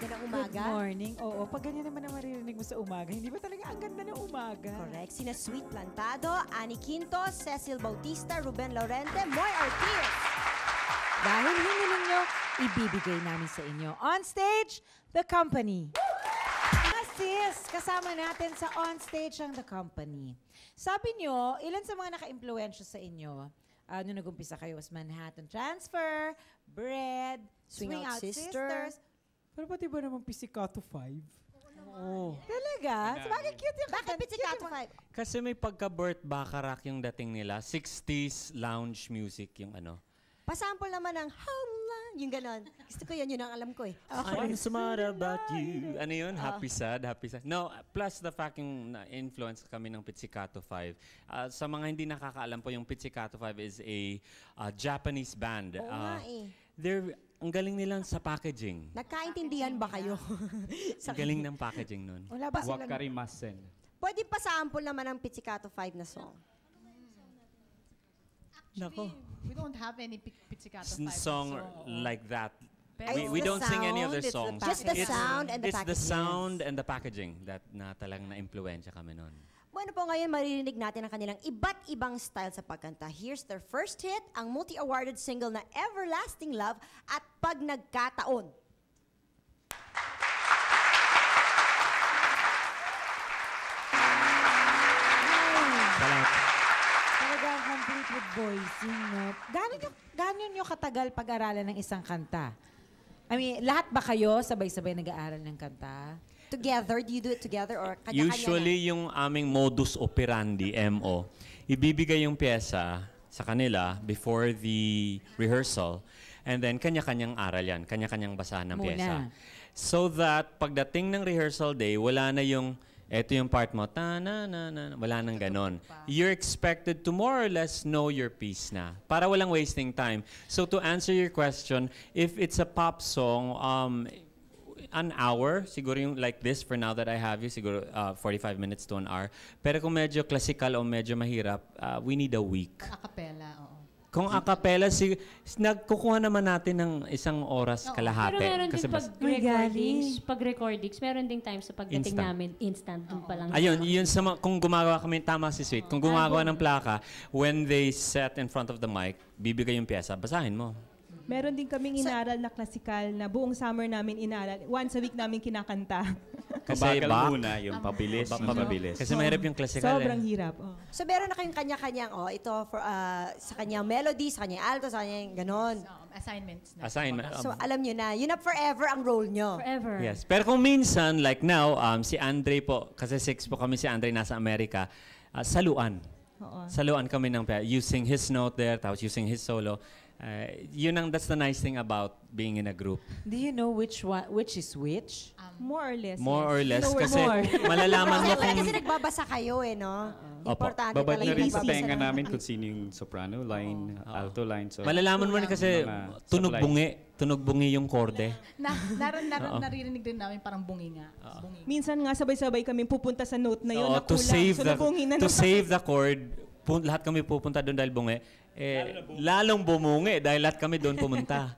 ganda ng umaga. Good morning. Oo, pag ganyan naman ang maririnig mo sa umaga, hindi ba talaga ang ganda ng umaga? Correct. Sina Sweet Plantado, Annie Quinto, Cecil Bautista, Ruben Laurente, Moy Ortiz. Dahil hindi ninyo, ibibigay namin sa inyo. On stage, The Company. Sis, kasama natin sa on stage ang The Company. Sabi nyo, ilan sa mga naka-impluensya sa inyo? Nung nag-umpisa kayo was Manhattan Transfer, Bread, Swing Out Sisters. Pero pati ba naman Pizzicato 5? Oo. Talaga? So, bakit cute yung Bakit Pizzicato 5? Kasi may pagka-Burt Bacharach yung dating nila. 60s lounge music yung ano. Pasample naman ng Howla, yung ganon. Gusto ko yun ang alam ko eh. I'm smart about you. Ano yun? Happy sad, happy sad. No, plus the fact yung influence kami ng Pizzicato 5. Sa mga hindi nakakaalam po, yung Pizzicato 5 is a Japanese band. Oo nga eh. Ang galing nila sa packaging. Nagkaintindihan ba kayo? Ang galing ng packaging nun. Wala ba silang... Wakarimasen. Pwede pa sample naman ng Pizzicato 5 na song. Nako. We don't have any Pizzicato 5 Song like that. Ay, We it's don't the sing any other sound, songs. Just the sound and the It's packaging. the sound and the packaging that na talagang na-impluensya kami nun. Bueno po, ngayon maririnig natin ang kanilang iba't ibang style sa pagkanta. Here's their first hit, ang multi-awarded single na Everlasting Love at Pag Nagkataon. Salamat. Talagang complete with voicing, no? Gano'n nyo katagal pag-aralan ng isang kanta? I mean, lahat ba kayo sabay-sabay nag-aaral ng kanta? Together, do you do it together or kanya-kanya Usually, yung aming modus operandi, MO, ibibigay yung pyesa sa kanila before the rehearsal and then kanya-kanyang aral yan, kanya-kanyang basahan ng pyesa. So that pagdating ng rehearsal day, wala na yung eto yung part mo, ta-na-na-na, wala nang ganon. You're expected to more or less know your piece na para walang wasting time. So to answer your question, if it's a pop song, an hour, siguro yung like this for now that I have you, siguro 45 minutes to an hour. Pero kung medyo classical o medyo mahirap, we need a week. A cappella, oo. Kung a cappella, nagkukuha naman natin ng isang oras kalahati. Pero meron din pag-recordings, meron ding time sa pagdating Instant. namin, instant, dun pa lang. Ayun, yun kung gumagawa kami, tama si Sweet, kung gumagawa ng plaka, when they set in front of the mic, bibigay yung pyesa, basahin mo. Meron din kaming inaral na klasikal na buong summer namin inaral. Once a week namin kinakanta. Kasi Bagal muna, yung pabilis. Mapabilis. Kasi mahirap yung classical. Sobrang hirap. Oh. So meron na kayong kanya-kanyang, ito for, sa kanyang melody, sa kanyang alto, sa kanyang ganon. Assignments na. Assignment. So alam nyo na, yun na forever ang role nyo. Forever. Yes. Pero kung minsan, like now, si Andre po, kasi 6 po kami si Andre nasa Amerika, saluan. Oo. Saluan kami ng using his note there, tapos using his solo. That's the nice thing about being in a group. Do you know which is which? More or less. More or less. Lower Kasi more. malalaman mo Siyempre kung... kasi nagbabasa kayo no? Opo. Importante Babad talaga na rin sa nagbabasa tenga ng- namin kung sino yung soprano line, alto line. So, Malalaman mo rin kasi Mga tunog supply. bungi yung korde. Naririnig din namin parang bungi nga. Bungi. Minsan nga sabay-sabay kami pupunta sa note na yun Oo, na kulang. So nabungin na to naman. save the chord, lahat kami pupunta doon dahil bungi. Lalong bumungi dahil lahat kami doon pumunta.